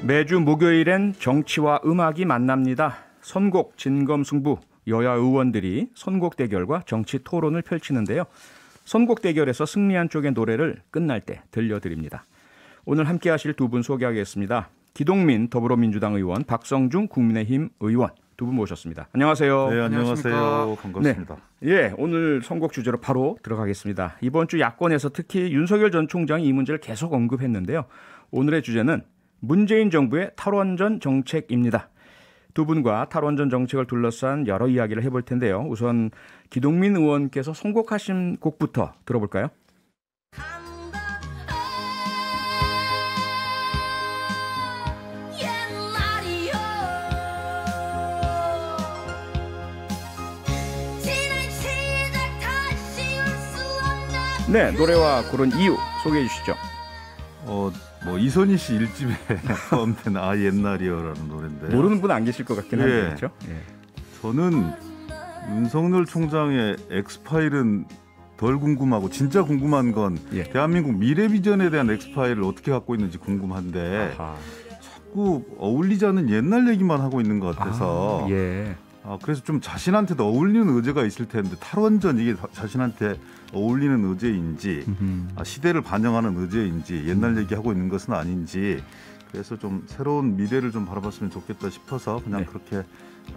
매주 목요일엔 정치와 음악이 만납니다. 선곡 진검승부, 여야 의원들이 선곡 대결과 정치 토론을 펼치는데요. 선곡 대결에서 승리한 쪽의 노래를 끝날 때 들려드립니다. 오늘 함께 하실 두 분 소개하겠습니다. 기동민 더불어민주당 의원, 박성중 국민의힘 의원 두 분 모셨습니다. 안녕하세요. 네, 안녕하세요. 반갑습니다. 네. 예, 오늘 선곡 주제로 바로 들어가겠습니다. 이번 주 야권에서 특히 윤석열 전 총장이 이 문제를 계속 언급했는데요. 오늘의 주제는 문재인 정부의 탈원전 정책입니다. 두 분과 탈원전 정책을 둘러싼 여러 이야기를 해볼 텐데요. 우선 기동민 의원께서 선곡하신 곡부터 들어볼까요? 네, 노래와 그런 이유 소개해 주시죠. 이선희 씨 1집에 포함된 아 옛날이여라는 노래인데요. 모르는 분 안 계실 것 같긴 한데 그렇죠? 예. 저는 윤석열 총장의 엑스파일은 덜 궁금하고 진짜 궁금한 건 대한민국 미래 비전에 대한 엑스파일을 어떻게 갖고 있는지 궁금한데 자꾸 어울리지 않는 옛날 얘기만 하고 있는 것 같아서 그래서 좀 자신한테도 어울리는 의제가 있을 텐데 탈원전 이게 자신한테 어울리는 의제인지 시대를 반영하는 의제인지 옛날 얘기하고 있는 것은 아닌지 그래서 좀 새로운 미래를 좀 바라봤으면 좋겠다 싶어서 그냥 그렇게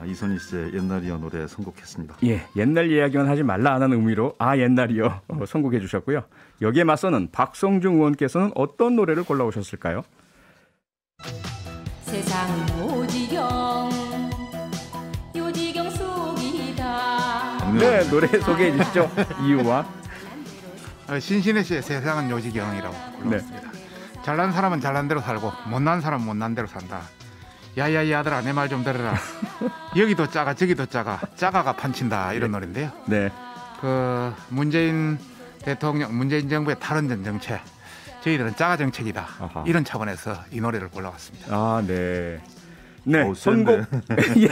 이선희 씨의 옛날이여 노래 선곡했습니다. 예, 옛날 이야기만 하지 말라 하는 의미로 아 옛날이여 선곡해 주셨고요. 여기에 맞서는 박성중 의원께서는 어떤 노래를 골라오셨을까요? 세상은 요지경 속이다. 네, 노래 소개해 주시죠. 이유와 신신혜 씨의 세상은 요지경이라고 불렀습니다. 잘난 사람은 잘난 대로 살고 못난 사람은 못난 대로 산다. 야야야 아들아 내 말 좀 들어라. 여기도 짜가 저기도 짜가가 판친다 이런 노래인데요. 네. 그 문재인 대통령 문재인 정부의 탈원전 정책 저희들은 짜가 정책이다. 이런 차원에서 이 노래를 골라왔습니다. 아 네. 네 선곡 예.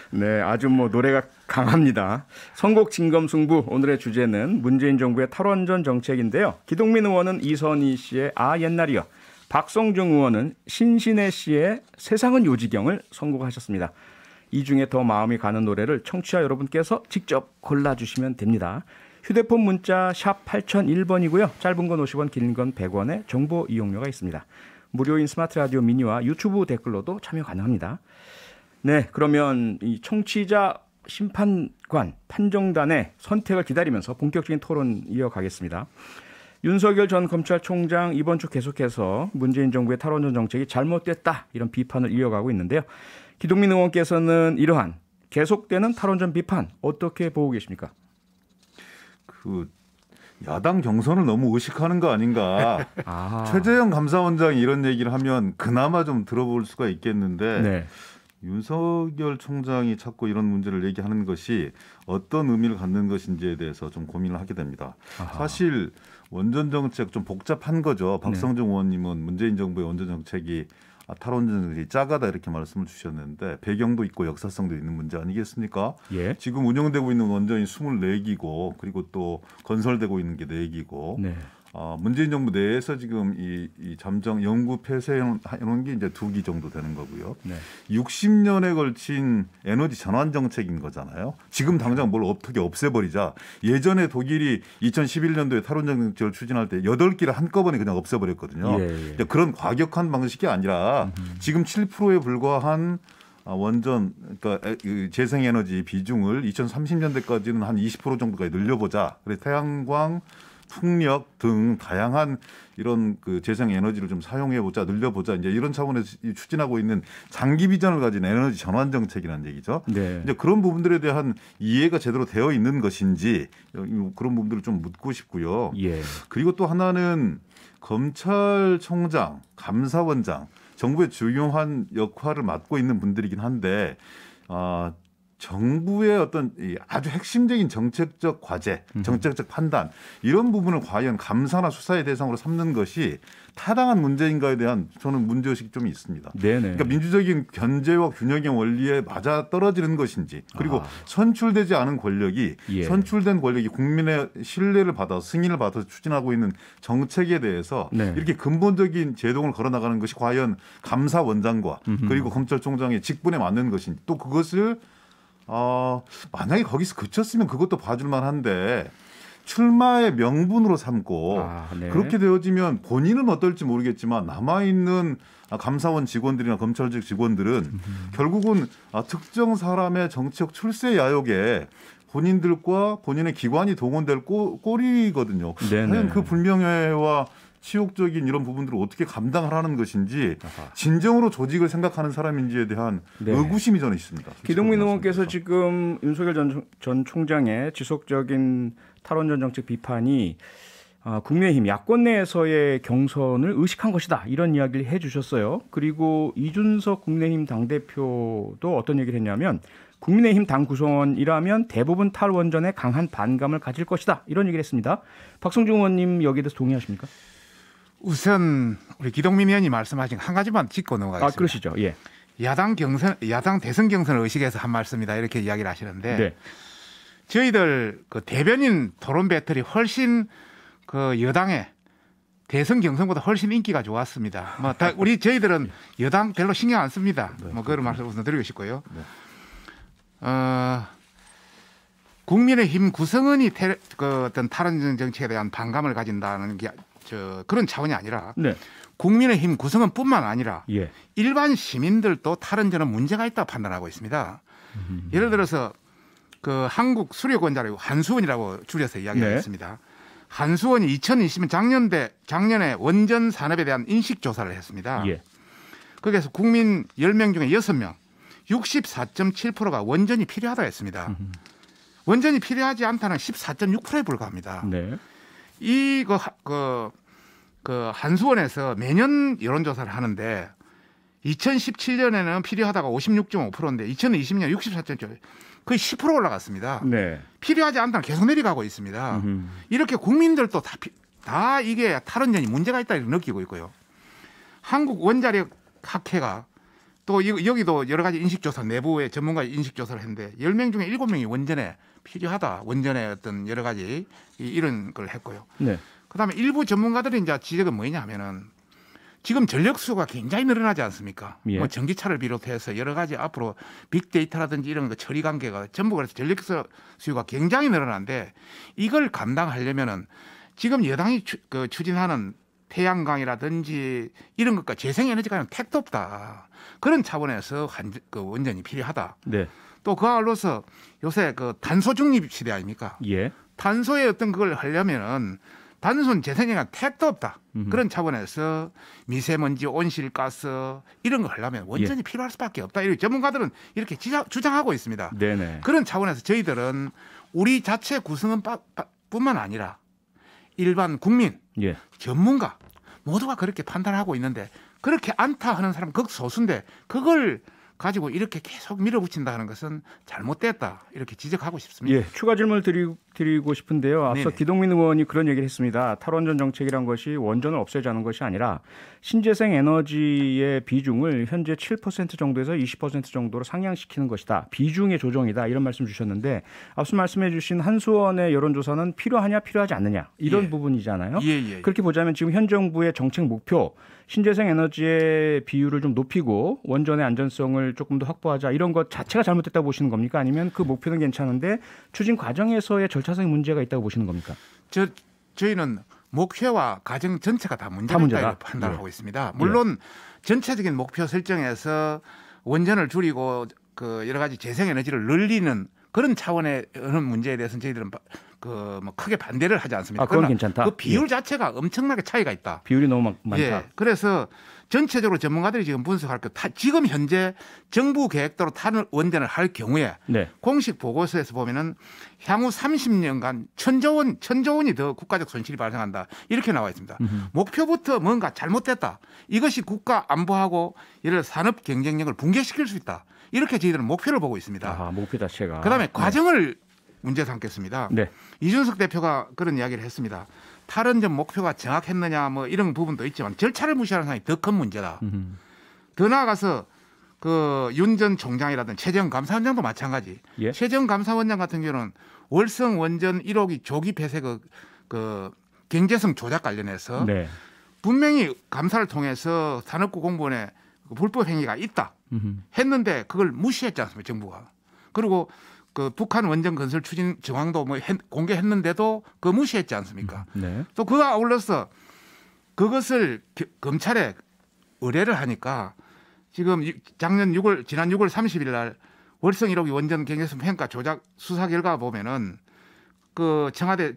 네, 아주 노래가 강합니다. 선곡 진검승부 오늘의 주제는 문재인 정부의 탈원전 정책인데요. 기동민 의원은 이선희 씨의 아 옛날이여, 박성중 의원은 신신혜 씨의 세상은 요지경을 선곡하셨습니다. 이 중에 더 마음이 가는 노래를 청취자 여러분께서 직접 골라주시면 됩니다. 휴대폰 문자 샵 8001번이고요. 짧은 건 50원, 긴 건 100원의 정보 이용료가 있습니다. 무료인 스마트 라디오 미니와 유튜브 댓글로도 참여 가능합니다. 네, 그러면 이 청취자 심판관 판정단의 선택을 기다리면서 본격적인 토론 이어가겠습니다. 윤석열 전 검찰총장 이번 주 계속해서 문재인 정부의 탈원전 정책이 잘못됐다 이런 비판을 이어가고 있는데요. 기동민 의원께서는 이러한 계속되는 탈원전 비판 어떻게 보고 계십니까? 야당 경선을 너무 의식하는 거 아닌가. 최재형 감사원장이 이런 얘기를 하면 그나마 좀 들어볼 수가 있겠는데 윤석열 총장이 자꾸 이런 문제를 얘기하는 것이 어떤 의미를 갖는 것인지에 대해서 좀 고민을 하게 됩니다. 사실 원전 정책 좀 복잡한 거죠. 박성중 의원님은 문재인 정부의 원전 정책이 탈원전 정책이 짜가다 이렇게 말씀을 주셨는데 배경도 있고 역사성도 있는 문제 아니겠습니까? 지금 운영되고 있는 원전이 24기고 그리고 또 건설되고 있는 게 4기고 문재인 정부 내에서 지금 이 잠정 영구 폐쇄해놓은 게 이제 2기 정도 되는 거고요. 60년에 걸친 에너지 전환 정책인 거잖아요. 지금 당장 뭘 어떻게 없애버리자. 예전에 독일이 2011년도에 탈원전 정책을 추진할 때 8기를 한꺼번에 그냥 없애버렸거든요. 그런 과격한 방식이 아니라 지금 7%에 불과한 원전, 그러니까 재생에너지 비중을 2030년대까지는 한 20% 정도까지 늘려보자. 그래서 태양광, 풍력 등 다양한 이런 그 재생 에너지를 좀 사용해보자, 늘려보자. 이제 이런 차원에서 추진하고 있는 장기 비전을 가진 에너지 전환 정책이라는 얘기죠. 이제 그런 부분들에 대한 이해가 제대로 되어 있는 것인지 그런 부분들을 좀 묻고 싶고요. 그리고 또 하나는 검찰총장, 감사원장, 정부의 중요한 역할을 맡고 있는 분들이긴 한데 정부의 어떤 아주 핵심적인 정책적 과제, 정책적 판단 이런 부분을 과연 감사나 수사의 대상으로 삼는 것이 타당한 문제인가에 대한 저는 문제의식이 좀 있습니다. 네네. 그러니까 민주적인 견제와 균형의 원리에 맞아 떨어지는 것인지 그리고 선출되지 않은 권력이 선출된 권력이 국민의 신뢰를 받아 승인을 받아서 추진하고 있는 정책에 대해서 이렇게 근본적인 제동을 걸어나가는 것이 과연 감사원장과 그리고 검찰총장의 직분에 맞는 것인지 또 그것을 만약에 거기서 그쳤으면 그것도 봐줄 만한데 출마의 명분으로 삼고 그렇게 되어지면 본인은 어떨지 모르겠지만 남아있는 감사원 직원들이나 검찰직 직원들은 결국은 특정 사람의 정치적 출세 야욕에 본인들과 본인의 기관이 동원될 꼴이거든요. 과연 그 불명예와 치욕적인 이런 부분들을 어떻게 감당을 하는 것인지 진정으로 조직을 생각하는 사람인지에 대한 의구심이 저는 있습니다. 기동민 의원께서 지금 윤석열 전 총장의 지속적인 탈원전 정책 비판이 국민의힘 야권 내에서의 경선을 의식한 것이다 이런 이야기를 해주셨어요. 그리고 이준석 국민의힘 당대표도 어떤 얘기를 했냐면 국민의힘 당 구성원이라면 대부분 탈원전에 강한 반감을 가질 것이다 이런 얘기를 했습니다. 박성중 의원님 여기에 대해서 동의하십니까? 우선 우리 기동민 의원이 말씀하신 한 가지만 짚고 넘어가겠습니다. 그러시죠. 예. 야당 대선 경선을 의식해서 한 말씀이다 이렇게 이야기를 하시는데 저희들 그 대변인 토론 배틀이 훨씬 그 여당의 대선 경선보다 훨씬 인기가 좋았습니다. 뭐 저희들은 여당 별로 신경 안 씁니다. 뭐 그런 말씀 우선 드리고 싶고요. 국민의힘 구성원이 그 어떤 탈원전 정책에 대한 반감을 가진다는 게 그런 차원이 아니라 국민의힘 구성원뿐만 아니라 일반 시민들도 탈원전은 문제가 있다고 판단하고 있습니다. 예를 들어서 그 한국 수력원자력 한수원이라고 줄여서 이야기하겠습니다. 한수원이 2020년 작년에 원전 산업에 대한 인식 조사를 했습니다. 거기에서 국민 10명 중에 6명 64.7%가 원전이 필요하다 했습니다. 원전이 필요하지 않다는 14.6%에 불과합니다. 그 한수원에서 매년 여론조사를 하는데 2017년에는 필요하다가 56.5%인데 2020년 64.7% 거의 10% 올라갔습니다. 필요하지 않다는 계속 내려가고 있습니다. 이렇게 국민들도 다 이게 탈원전이 문제가 있다 이렇게 느끼고 있고요. 한국 원자력 학회가 또 여기도 여러 가지 인식조사 내부의 전문가 인식조사를 했는데 10명 중에 7명이 원전에 필요하다. 원전의 어떤 여러 가지 이런 걸 했고요. 그다음에 일부 전문가들이 이제 지적은 뭐냐 하면은 지금 전력 수요가 굉장히 늘어나지 않습니까? 뭐 전기차를 비롯해서 여러 가지 앞으로 빅데이터라든지 이런 거 처리 관계가 전부 그래서 전력 수요가 굉장히 늘어나는데 이걸 감당하려면은 지금 여당이 추진하는 태양광이라든지 이런 것과 재생에너지가 택도 없다. 그런 차원에서 그 원전이 필요하다. 또 그와 관련해서 요새 그 탄소 중립 시대 아닙니까? 탄소의 어떤 그걸 하려면은 단순 재생에너지가 택도 없다. 그런 차원에서 미세먼지, 온실가스 이런 거 하려면 원전이 필요할 수밖에 없다. 이렇게 전문가들은 이렇게 주장하고 있습니다. 그런 차원에서 저희들은 우리 자체 구성원 뿐만 아니라 일반 국민, 전문가 모두가 그렇게 판단하고 있는데 그렇게 않다 하는 사람 극소수인데 그걸 가지고 이렇게 계속 밀어붙인다 하는 것은 잘못됐다 이렇게 지적하고 싶습니다. 추가 질문을 드리고 싶은데요. 앞서 기동민 의원이 그런 얘기를 했습니다. 탈원전 정책이란 것이 원전을 없애자는 것이 아니라 신재생 에너지의 비중을 현재 7% 정도에서 20% 정도로 상향시키는 것이다. 비중의 조정이다. 이런 말씀 주셨는데 앞서 말씀해 주신 한수원의 여론조사는 필요하냐 필요하지 않느냐 이런 부분이잖아요. 그렇게 보자면 지금 현 정부의 정책 목표 신재생 에너지의 비율을 좀 높이고 원전의 안전성을 조금 더 확보하자 이런 것 자체가 잘못됐다고 보시는 겁니까? 아니면 그 목표는 괜찮은데 추진 과정에서의 절차적인 문제가 있다고 보시는 겁니까? 저희는 목표와 과정 전체가 다 문제가 있다고 판단하고 있습니다. 물론 전체적인 목표 설정에서 원전을 줄이고 그 여러 가지 재생에너지를 늘리는 그런 차원의 문제에 대해서는 저희들은 뭐 크게 반대를 하지 않습니다. 그건 괜찮다. 그 비율 자체가 엄청나게 차이가 있다. 비율이 너무 많다. 그래서 전체적으로 전문가들이 지금 분석할 것, 지금 현재 정부 계획대로 탈원전을 할 경우에 공식 보고서에서 보면은 향후 30년간 천조 원이 더 국가적 손실이 발생한다 이렇게 나와 있습니다. 목표부터 뭔가 잘못됐다. 이것이 국가 안보하고 예를 들어 산업 경쟁력을 붕괴시킬 수 있다. 이렇게 저희들은 목표를 보고 있습니다. 아, 목표 자체가. 그다음에 과정을 문제 삼겠습니다. 네. 이준석 대표가 그런 이야기를 했습니다. 탈원전 목표가 정확했느냐 뭐 이런 부분도 있지만 절차를 무시하는 사람이 더 큰 문제다. 더 나아가서 그 윤 전 총장이라든지 최재형 감사원장도 마찬가지. 예? 최재형 감사원장 같은 경우는 월성 원전 1호기 조기 폐쇄 그 경제성 조작 관련해서 네. 분명히 감사를 통해서 산업부 공무원의 그 불법 행위가 있다 했는데 그걸 무시했지 않습니까 정부가. 그리고 그 북한 원전 건설 추진 정황도 뭐 공개했는데도 그 무시했지 않습니까? 네. 또 그와 아울러서 그것을 검찰에 의뢰를 하니까 지금 지난 6월 30일 날 월성 1호기 원전 경제성 평가 조작 수사 결과 보면은 그 청와대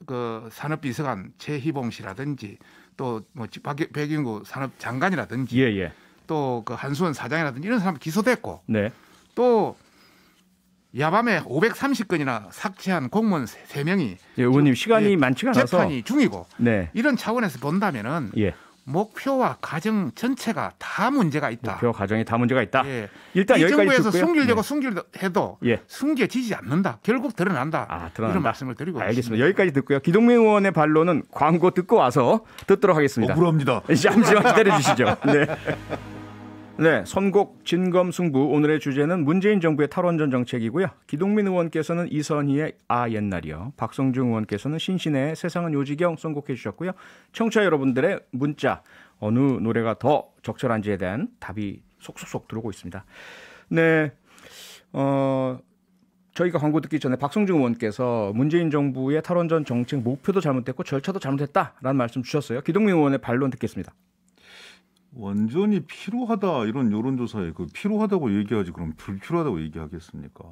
그 산업비서관 최희봉 씨라든지 또 뭐 백윤구 산업장관이라든지 예. 또 그 한수원 사장이라든지 이런 사람 기소됐고 네. 또 야밤에 530건이나 삭제한 공무원 3명이 예, 의원님 시간이 많지가 않아서 재판이 중이고 네. 이런 차원에서 본다면은 예. 목표와 과정 전체가 다 문제가 있다. 목표 과정에 다 문제가 있다. 예. 일단 이 여기까지 정부에서 듣고요. 숨기려고 네. 숨길해도 예. 숨겨지지 않는다. 결국 드러난다. 아, 드러난다. 이런 말씀을 드리고 알겠습니다. 있습니다. 여기까지 듣고요. 기동민 의원의 반론은 광고 듣고 와서 듣도록 하겠습니다. 억울합니다. 잠시만 기다려 주시죠. 네. 네, 선곡 진검승부 오늘의 주제는 문재인 정부의 탈원전 정책이고요. 기동민 의원께서는 이선희의 아 옛날이요. 박성중 의원께서는 신신의 세상은 요지경 선곡해 주셨고요. 청취자 여러분들의 문자 어느 노래가 더 적절한지에 대한 답이 속속속 들어오고 있습니다. 네, 저희가 광고 듣기 전에 박성중 의원께서 문재인 정부의 탈원전 정책 목표도 잘못됐고 절차도 잘못했다라는 말씀 주셨어요. 기동민 의원의 반론 듣겠습니다. 원전이 필요하다 이런 여론조사에 그 필요하다고 얘기하지 그럼 불필요하다고 얘기하겠습니까?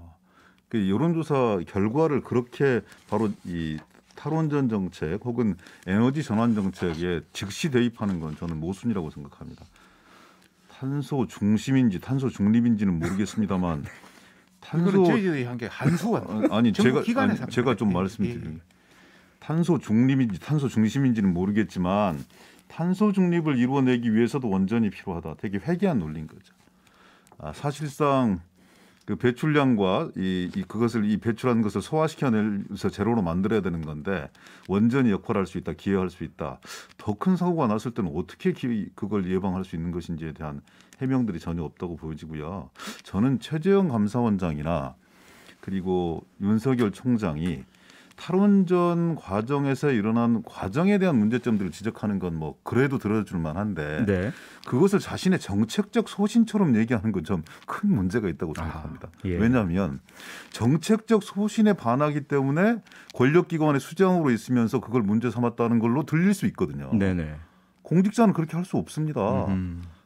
그 여론조사 결과를 그렇게 바로 이 탈원전 정책 혹은 에너지 전환 정책에 즉시 대입하는 건 저는 모순이라고 생각합니다. 탄소 중심인지 탄소 중립인지는 모르겠습니다만 탄소 저희들이 한 게 한수가 아니 제가 좀 말씀드릴게요. 탄소 중립인지 탄소 중심인지는 모르겠지만 탄소 중립을 이루어내기 위해서도 원전이 필요하다. 되게 회개한 논리인 거죠. 사실상 그 배출량과 그것을 이 배출한 것을 소화시켜내서 제로로 만들어야 되는 건데 원전이 역할할 수 있다, 기여할 수 있다. 더 큰 사고가 났을 때는 어떻게 그걸 예방할 수 있는 것인지에 대한 해명들이 전혀 없다고 보여지고요. 저는 최재형 감사원장이나 그리고 윤석열 총장이 탈원전 과정에서 일어난 과정에 대한 문제점들을 지적하는 건 뭐 그래도 들어줄 만한데 네. 그것을 자신의 정책적 소신처럼 얘기하는 건 좀 큰 문제가 있다고 생각합니다. 예. 왜냐하면 정책적 소신에 반하기 때문에 권력기관의 수장으로 있으면서 그걸 문제 삼았다는 걸로 들릴 수 있거든요. 네네. 공직자는 그렇게 할 수 없습니다.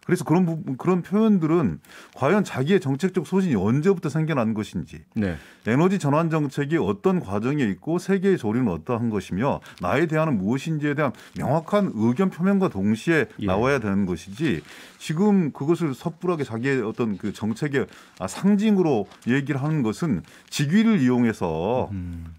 그래서 그런 표현들은 과연 자기의 정책적 소신이 언제부터 생겨난 것인지, 네. 에너지 전환 정책이 어떤 과정에 있고 세계의 조류는 어떠한 것이며 나에 대한은 무엇인지에 대한 명확한 의견 표명과 동시에 나와야 되는 것이지 지금 그것을 섣불하게 자기의 어떤 그 정책의 상징으로 얘기를 하는 것은 직위를 이용해서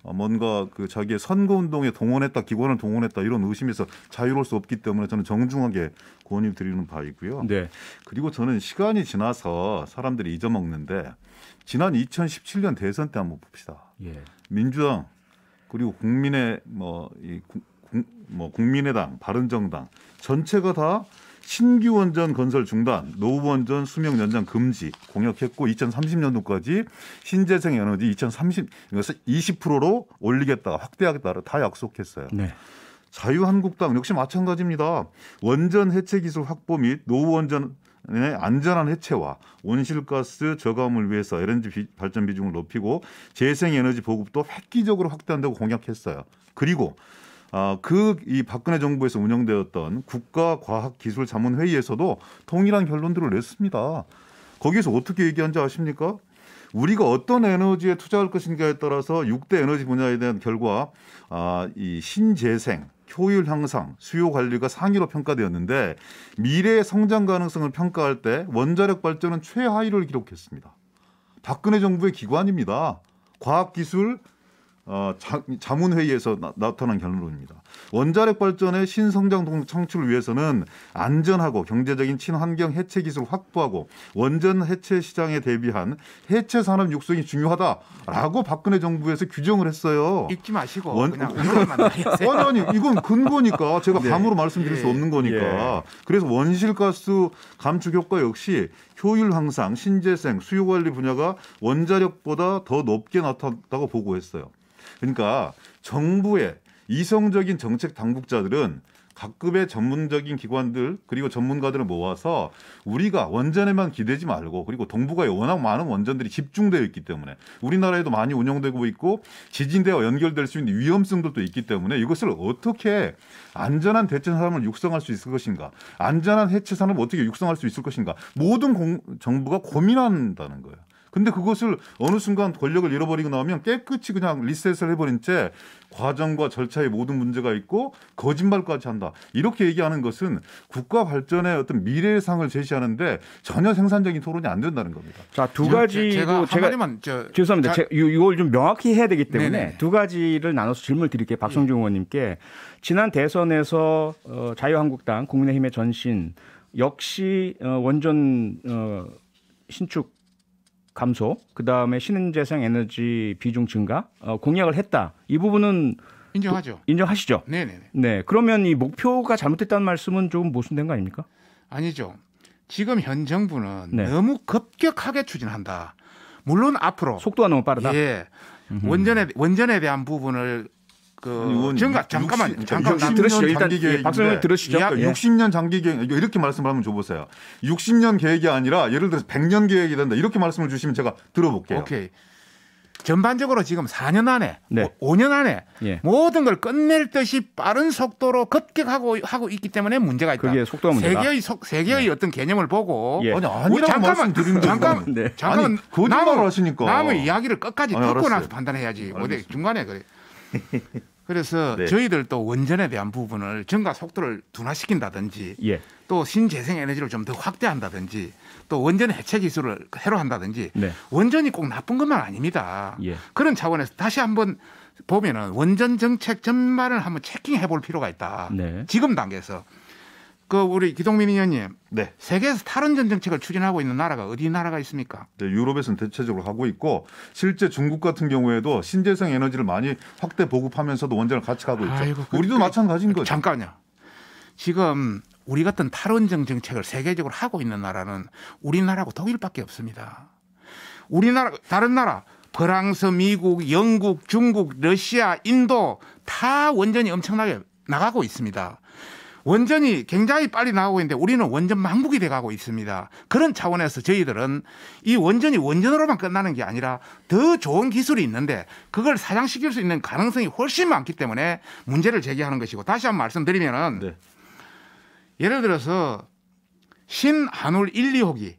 뭔가 그 자기의 선거운동에 동원했다, 기관을 동원했다 이런 의심에서 자유로울 수 없기 때문에 저는 정중하게 권유드리는 바이고요. 네. 그리고 저는 시간이 지나서 사람들이 잊어먹는데 지난 2017년 대선 때 한번 봅시다. 예. 민주당 그리고 국민의당, 바른정당 전체가 다 신규 원전 건설 중단, 노후 원전 수명 연장 금지 공약했고 2030년도까지 신재생 에너지 2020%로 올리겠다, 확대하겠다 다 약속했어요. 네. 자유한국당 역시 마찬가지입니다. 원전 해체 기술 확보 및 노후 원전의 안전한 해체와 온실가스 저감을 위해서 LNG 발전 비중을 높이고 재생에너지 보급도 획기적으로 확대한다고 공약했어요. 그리고 이 박근혜 정부에서 운영되었던 국가과학기술자문회의에서도 동일한 결론들을 냈습니다. 거기서 어떻게 얘기한지 아십니까? 우리가 어떤 에너지에 투자할 것인가에 따라서 6대 에너지 분야에 대한 결과 이 신재생, 효율 향상, 수요 관리가 상위로 평가되었는데 미래의 성장 가능성을 평가할 때 원자력 발전은 최하위를 기록했습니다. 박근혜 정부의 기관입니다. 과학기술 자문회의에서 나타난 결론입니다. 원자력 발전의 신성장 동력 창출을 위해서는 안전하고 경제적인 친환경 해체 기술을 확보하고 원전 해체 시장에 대비한 해체 산업 육성이 중요하다라고 박근혜 정부에서 규정을 했어요. 읽지 마시고 그냥 이것만 하세요. 아니 이건 근거니까 제가 네. 감으로 말씀드릴 수 없는 거니까. 예. 그래서 원실가스 감축 효과 역시 효율 향상, 신재생, 수요 관리 분야가 원자력보다 더 높게 나타났다고 보고했어요. 그러니까 정부의 이성적인 정책 당국자들은 각급의 전문적인 기관들 그리고 전문가들을 모아서 우리가 원전에만 기대지 말고 그리고 동북아에 워낙 많은 원전들이 집중되어 있기 때문에 우리나라에도 많이 운영되고 있고 지진대와 연결될 수 있는 위험성들도 있기 때문에 이것을 어떻게 안전한 대체 산업을 육성할 수 있을 것인가, 안전한 해체 산업을 어떻게 육성할 수 있을 것인가, 모든 정부가 고민한다는 거예요. 근데 그것을 어느 순간 권력을 잃어버리고 나오면 깨끗이 그냥 리셋을 해버린 채 과정과 절차에 모든 문제가 있고 거짓말까지 한다. 이렇게 얘기하는 것은 국가 발전의 어떤 미래상을 제시하는데 전혀 생산적인 토론이 안 된다는 겁니다. 자, 두 가지로 제가 죄송합니다. 이걸 좀 명확히 해야 되기 때문에 네네. 두 가지를 나눠서 질문을 드릴게요. 박성중 의원님께. 지난 대선에서 자유한국당 국민의힘의 전신 역시 원전 신축 감소, 그다음에 신재생 에너지 비중 증가 공약을 했다. 이 부분은 인정하죠. 인정하시죠? 네네. 네. 그러면 이 목표가 잘못됐다는 말씀은 조금 모순된 거 아닙니까? 아니죠. 지금 현 정부는 너무 급격하게 추진한다. 물론 앞으로 속도가 너무 빠르다. 예. 원전에 대한 부분을 잠깐만 들으시죠. 일단 박성준 들으시죠. 60년 장기 계획 이렇게 말씀을 한번 줘보세요. 60년 계획이 아니라 예를 들어서 100년 계획이 된다. 이렇게 말씀을 주시면 제가 들어볼게요. 오케이. 전반적으로 지금 4년 안에, 5년 안에 모든 걸 끝낼 듯이 빠른 속도로 급격하고 하고 있기 때문에 문제가 있다. 그게 속도가 문제다. 세계의 어떤 개념을 보고 아니라고 말씀드리는 잠깐만 거짓말을 하시니까 남의 이야기를 끝까지 듣고 나서 판단해야지. 어디 중간에 그래. 그래서 저희들도 원전에 대한 부분을 증가 속도를 둔화시킨다든지 또 신재생 에너지를 좀 더 확대한다든지 또 원전 해체 기술을 새로 한다든지 원전이 꼭 나쁜 것만 아닙니다. 그런 차원에서 다시 한번 보면은 원전 정책 전반을 한번 체킹해 볼 필요가 있다. 지금 단계에서. 우리 기동민 의원님, 세계에서 탈원전 정책을 추진하고 있는 나라가 어디 나라가 있습니까? 네, 유럽에서는 대체적으로 하고 있고 실제 중국 같은 경우에도 신재생 에너지를 많이 확대 보급하면서도 원전을 같이 가고 있죠. 우리도 마찬가지인 거죠. 잠깐만요. 지금 우리 같은 탈원전 정책을 세계적으로 하고 있는 나라는 우리나라하고 독일밖에 없습니다. 우리나라, 다른 나라, 프랑스, 미국, 영국, 중국, 러시아, 인도 다 원전이 엄청나게 나가고 있습니다. 원전이 굉장히 빨리 나오고 있는데 우리는 원전 망국이 돼가고 있습니다. 그런 차원에서 저희들은 이 원전이 원전으로만 끝나는 게 아니라 더 좋은 기술이 있는데 그걸 사장시킬 수 있는 가능성이 훨씬 많기 때문에 문제를 제기하는 것이고 다시 한번 말씀드리면은 예를 들어서 신한울 1, 2호기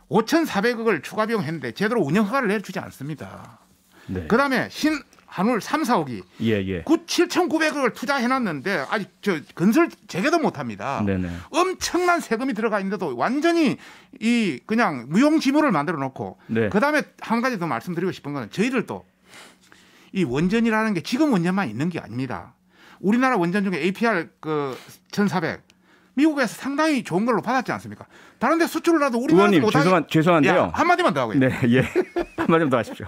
5,400억을 추가 비용했는데 제대로 운영 허가를 내주지 않습니다. 그다음에 한울 3, 4호기 7,900억을 투자해놨는데 아직 건설 재개도 못합니다. 엄청난 세금이 들어가 있는데도 완전히 그냥 무용지물을 만들어놓고 그다음에 한 가지 더 말씀드리고 싶은 건 저희들도 이 원전이라는 게 지금 원전만 있는 게 아닙니다. 우리나라 원전 중에 APR 1,400 미국에서 상당히 좋은 걸로 받았지 않습니까? 다른 데 수출을 해도 우리나라도 못하게. 죄송한데요. 한마디만 더 하고요. 한마디만 더 하십시오.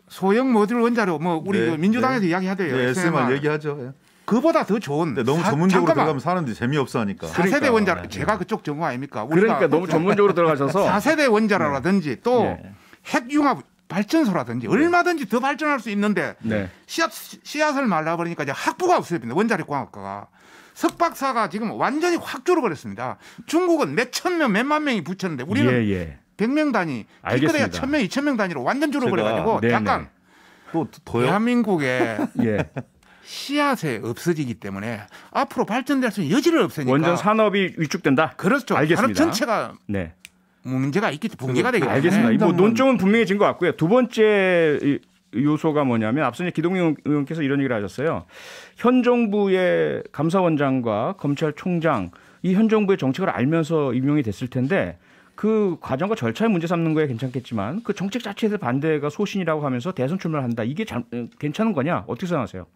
소형 모듈 원자로 우리 민주당에서 이야기하대요. SMR 얘기하죠. 그보다 더 좋은. 너무 전문적으로 들어가면 사람들이 재미없어 하니까. 4세대 원자로 제가 그쪽 전문 아닙니까? 그러니까 너무 전문적으로 들어가셔서 4세대 원자로라든지 또 핵융합 발전소라든지 얼마든지 더 발전할 수 있는데 씨앗을 말라버리니까 이제 학부가 없어집니다. 원자력공학과가. 석박사가 지금 완전히 확 줄어버렸습니다. 중국은 몇천 명, 몇만 명이 붙였는데 우리는 100명 단위, 기껏해야 1,000명, 2,000명 단위로 완전 줄어버려가지고 약간 또 대한민국의 씨앗에 없어지기 때문에 앞으로 발전될 수 있는 여지를 없으니까 원전 산업이 위축된다. 그렇죠. 알겠습니다. 산업 전체가 문제가 있기 때문에 붕괴가 되기 때문에. 알겠습니다. 논점은 분명해진 것 같고요. 두 번째 요소가 뭐냐면 앞서 기동민 의원께서 이런 얘기를 하셨어요. 현 정부의 감사원장과 검찰총장 이 현 정부의 정책을 알면서 임명이 됐을 텐데 그 과정과 절차의 문제 삼는 거에 괜찮겠지만 그 정책 자체에 반대가 소신이라고 하면서 대선 출마를 한다. 이게 괜찮은 거냐? 어떻게 생각하세요?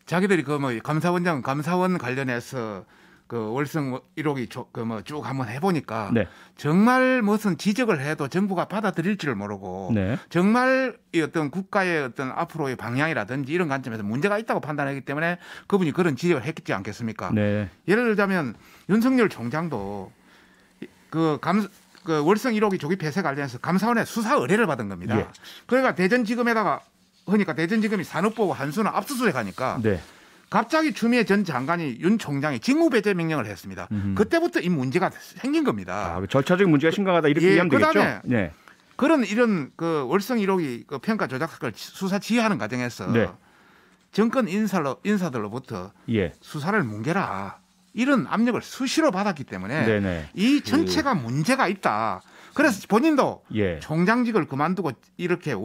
자기들이 그 뭐 감사원 관련해서 그 월성 1호기 그 뭐 쭉 한번 해보니까 네. 정말 무슨 지적을 해도 정부가 받아들일지를 모르고 네. 정말 이 어떤 국가의 어떤 앞으로의 방향이라든지 이런 관점에서 문제가 있다고 판단하기 때문에 그분이 그런 지적을 했지 않겠습니까? 네. 예를 들자면 윤석열 총장도 그 월성 1호기 조기 폐쇄 관련해서 감사원에 수사 의뢰를 받은 겁니다. 예. 그러니까 대전지검에다가 하니까 대전지검이 산업보고 한수는 압수수색하니까 네. 갑자기 추미애 전 장관이 윤 총장이 직무배제 명령을 했습니다. 그때부터 이 문제가 생긴 겁니다. 아, 절차적인 문제가 심각하다 이렇게 이해하면 되겠죠? 그다음에 네. 이런 그 월성 1호기 그 평가 조작 사건을 수사 지휘하는 과정에서 네. 정권 인사들로부터 예. 수사를 뭉개라 이런 압력을 수시로 받았기 때문에 네네. 이 전체가 문제가 있다. 그래서 본인도 예. 총장직을 그만두고 이렇게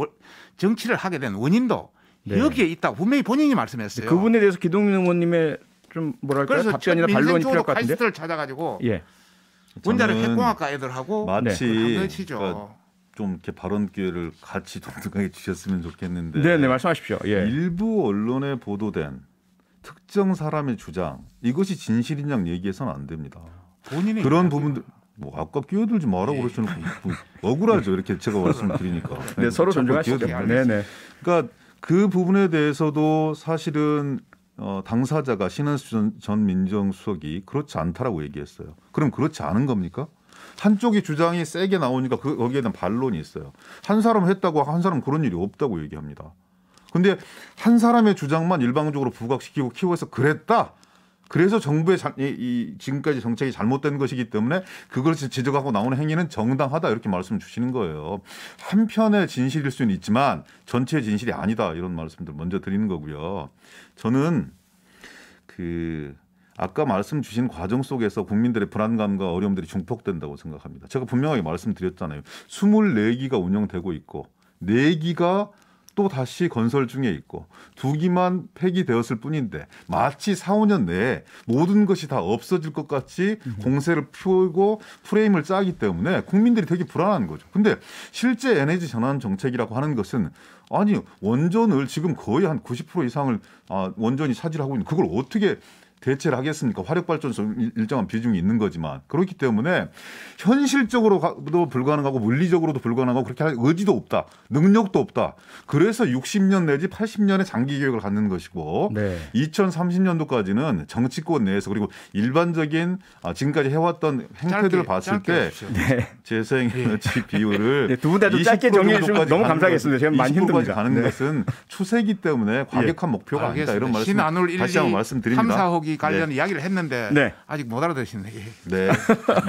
정치를 하게 된 원인도 네. 여기에 있다고 분명히 본인이 말씀했어요. 그 부분에 대해서 기동민 의원님의 좀 뭐랄까요? 그래서 답변이나 반론이 필요할 것 같은데. 카이스트를 찾아가지고 예. 원자력 핵공학과 애들하고 마치 한치죠. 그러니까 좀 이렇게 발언 기회를 같이 동등하게 주셨으면 좋겠는데. 네, 말씀하십시오. 예. 일부 언론에 보도된 특정 사람의 주장 이것이 진실인 양 얘기해서는 안 됩니다. 본인이 그런 부분들 뭐 아까 끼어들지 말라고 그러시는 억울하죠. 이렇게 제가 말씀드리니까. 네, 서로 존중하시죠. 네네. 그러니까 그 부분에 대해서도 사실은 당사자가 신한수 전 민정수석이 그렇지 않다라고 얘기했어요. 그럼 그렇지 않은 겁니까? 한쪽이 주장이 세게 나오니까 거기에 대한 반론이 있어요. 한 사람 했다고 한 사람 그런 일이 없다고 얘기합니다. 근데 한 사람의 주장만 일방적으로 부각시키고 키워서 그랬다. 그래서 정부의 지금까지 정책이 잘못된 것이기 때문에 그걸 지적하고 나오는 행위는 정당하다 이렇게 말씀 주시는 거예요. 한편의 진실일 수는 있지만 전체의 진실이 아니다 이런 말씀들 먼저 드리는 거고요. 저는 아까 말씀 주신 과정 속에서 국민들의 불안감과 어려움들이 중폭된다고 생각합니다. 제가 분명하게 말씀드렸잖아요. 24기가 운영되고 있고 4기가 또 다시 건설 중에 있고 2기만 폐기되었을 뿐인데 마치 4, 5년 내에 모든 것이 다 없어질 것 같이 공세를 풀고 프레임을 짜기 때문에 국민들이 되게 불안한 거죠. 근데 실제 에너지 전환 정책이라고 하는 것은 아니 원전을 지금 거의 한 90% 이상을 원전이 차지하고 있는 그걸 어떻게 대체를 하겠습니까? 화력발전소 일정한 비중이 있는 거지만 그렇기 때문에 현실적으로도 불가능하고 물리적으로도 불가능하고 그렇게 할 의지도 없다. 능력도 없다. 그래서 60년 내지 80년의 장기 계획을 갖는 것이고 네. 2030년도까지는 정치권 내에서 그리고 일반적인 지금까지 해왔던 행태들을 봤을 때 네. 재생에너지 비율을 네, 두 분 다 좀 짧게 정리해 주시면 너무 감사하겠습니다. 제가 많이 힘듭니다. 가는 네. 것은 추세이기 때문에 과격한 목표가 아니다. 이런 말씀 다시 한번 말씀드립니다. 3, 4호기 관련 이야기를 했는데 네. 아직 못 알아들으시네. 네,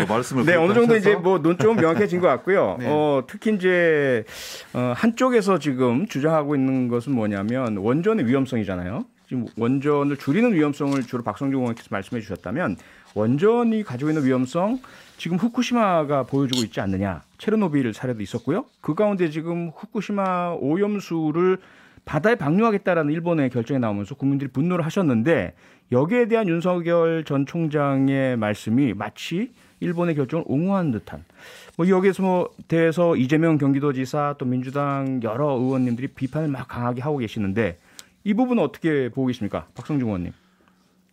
말씀을 네 어느 정도 이제 뭐 논점 명확해진 것 같고요. 네. 특히 이제 한쪽에서 지금 주장하고 있는 것은 뭐냐면 원전의 위험성이잖아요. 지금 원전을 줄이는 위험성을 주로 박성준 의원께서 말씀해 주셨다면 원전이 가지고 있는 위험성 지금 후쿠시마가 보여주고 있지 않느냐. 체르노빌 사례도 있었고요. 그 가운데 지금 후쿠시마 오염수를 바다에 방류하겠다라는 일본의 결정이 나오면서 국민들이 분노를 하셨는데 여기에 대한 윤석열 전 총장의 말씀이 마치 일본의 결정을 옹호하는 듯한 뭐 여기에서 대해서 이재명 경기도지사 또 민주당 여러 의원님들이 비판을 막 강하게 하고 계시는데 이 부분은 어떻게 보고 계십니까? 박성중 의원님.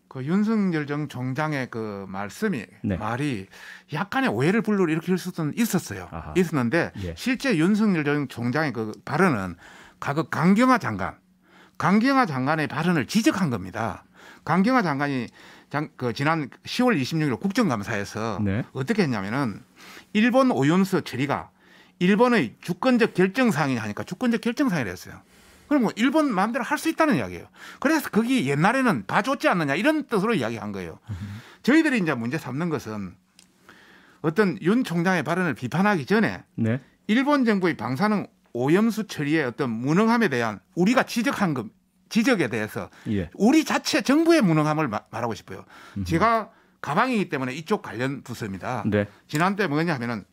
그 윤석열 전 총장의 그 말씀이 네. 말이 약간의 오해를 불러일으킬 수도 있었어요. 아하. 있었는데 예. 실제 윤석열 전 총장의 그 발언은 과거 강경화 장관의 발언을 지적한 겁니다. 강경화 장관이 지난 10월 26일 국정감사에서 네. 어떻게 했냐면은 일본 오염수 처리가 일본의 주권적 결정사항이 하니까 주권적 결정사항이라 했어요. 그럼 뭐 일본 마음대로 할 수 있다는 이야기예요. 그래서 거기 옛날에는 봐줬지 않느냐 이런 뜻으로 이야기한 거예요. 저희들이 이제 문제 삼는 것은 어떤 윤 총장의 발언을 비판하기 전에 네. 일본 정부의 방사능 오염수 처리의 어떤 무능함에 대한 우리가 지적에 대해서 예. 우리 자체 정부의 무능함을 말하고 싶어요. 제가 가방이기 때문에 이쪽 관련 부서입니다. 네. 지난 때 뭐냐 하면은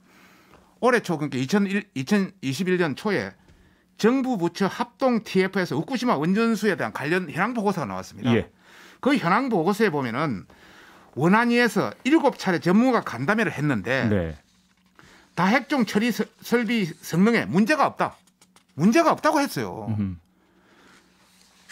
올해 초 그러니까 2021년 초에 정부 부처 합동 TF에서 후쿠시마 원전수에 대한 관련 현황 보고서가 나왔습니다. 예. 그 현황 보고서에 보면은 원안위에서 7차례 전문가 간담회를 했는데 네. 다핵종 처리 설비 성능에 문제가 없다고 했어요.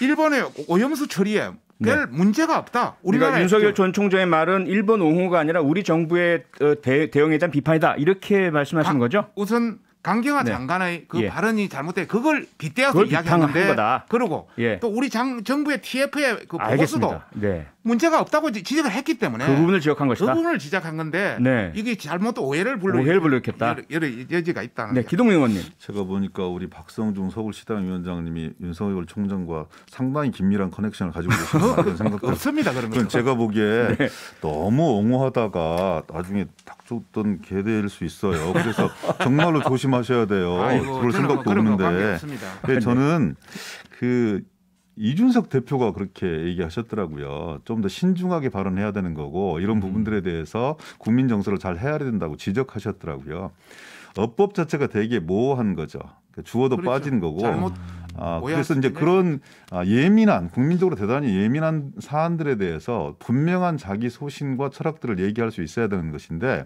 일본의 오염수 처리에 별 문제가 없다. 그러니까 윤석열 전 총장의 말은 일본 옹호가 아니라 우리 정부의 대응에 대한 비판이다. 이렇게 말씀하시는 거죠? 우선 강경화 장관의 그 발언이 잘못돼 그걸 빗대어서 이야기하는데 그리고 또 우리 정부의 TF의 그 보고서도 문제가 없다고 지적을 했기 때문에 그 부분을 지적한 것이다. 그 부분을 지적한 건데 이게 잘못 오해를 불러일으켰다. 여러 여지가 있다는 네, 기동민 의원님. 제가 보니까 우리 박성중 서울시당 위원장님이 윤석열 총장과 상당히 긴밀한 커넥션을 가지고 계시는 생각도 없습니다. 그런 건 제가 보기에 너무 옹호하다가 나중에 닥쳤던 개될 수 있어요. 그래서 정말로 조심하셔야 돼요. 그럴 생각도 없는데 저는 그 이준석 대표가 그렇게 얘기하셨더라고요. 좀 더 신중하게 발언해야 되는 거고 이런 부분들에 대해서 국민 정서를 잘 헤아려야 된다고 지적하셨더라고요. 어법 자체가 되게 모호한 거죠. 주어도 빠진 거고. 그래서 이제 그런 예민한 국민적으로 대단히 예민한 사안들에 대해서 분명한 자기 소신과 철학들을 얘기할 수 있어야 되는 것인데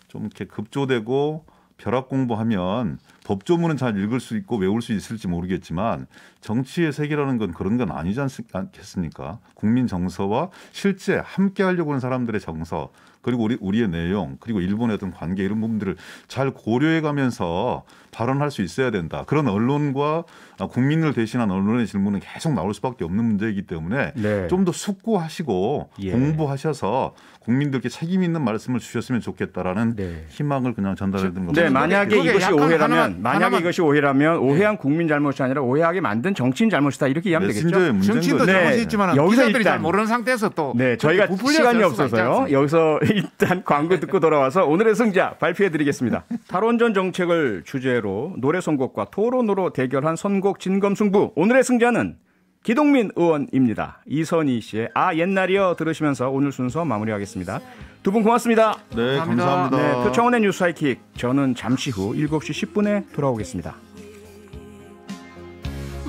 좀 이렇게 급조되고 벼락 공부하면 법조문은 잘 읽을 수 있고 외울 수 있을지 모르겠지만 정치의 세계라는 건 그런 건 아니지 않겠습니까? 국민 정서와 실제 함께 하려고 하는 사람들의 정서 그리고 우리의 내용 그리고 일본의 어떤 관계 이런 부분들을 잘 고려해 가면서 발언할 수 있어야 된다. 그런 언론과 국민을 대신한 언론의 질문은 계속 나올 수밖에 없는 문제이기 때문에 좀 더 숙고하시고 공부하셔서 국민들께 책임 있는 말씀을 주셨으면 좋겠다라는 희망을 그냥 전달해 드린 겁니다. 만약에 이것이 오해라면 오해한 국민 잘못이 아니라 오해하게 만든 정치인 잘못이다 이렇게 이해하면 되겠죠. 정치인도 잘못이 있지만 기자들이 잘 모르는 상태에서 또 저희가 시간이 없어서요. 여기서 일단 광고 듣고 돌아와서 오늘의 승자 발표해드리겠습니다. 탈원전 정책을 주제로 노래 선곡과 토론으로 대결한 선곡 진검승부. 오늘의 승자는 기동민 의원입니다. 이선희 씨의 옛날이여 들으시면서 오늘 순서 마무리하겠습니다. 두 분 고맙습니다. 네, 감사합니다. 표창원의 뉴스 하이킥. 저는 잠시 후 7시 10분에 돌아오겠습니다.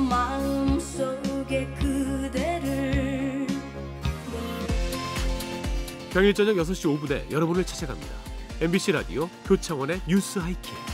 마음속에 그대를 평일 저녁 6시 5분에 여러분을 찾아갑니다. MBC 라디오 표창원의 뉴스 하이킥.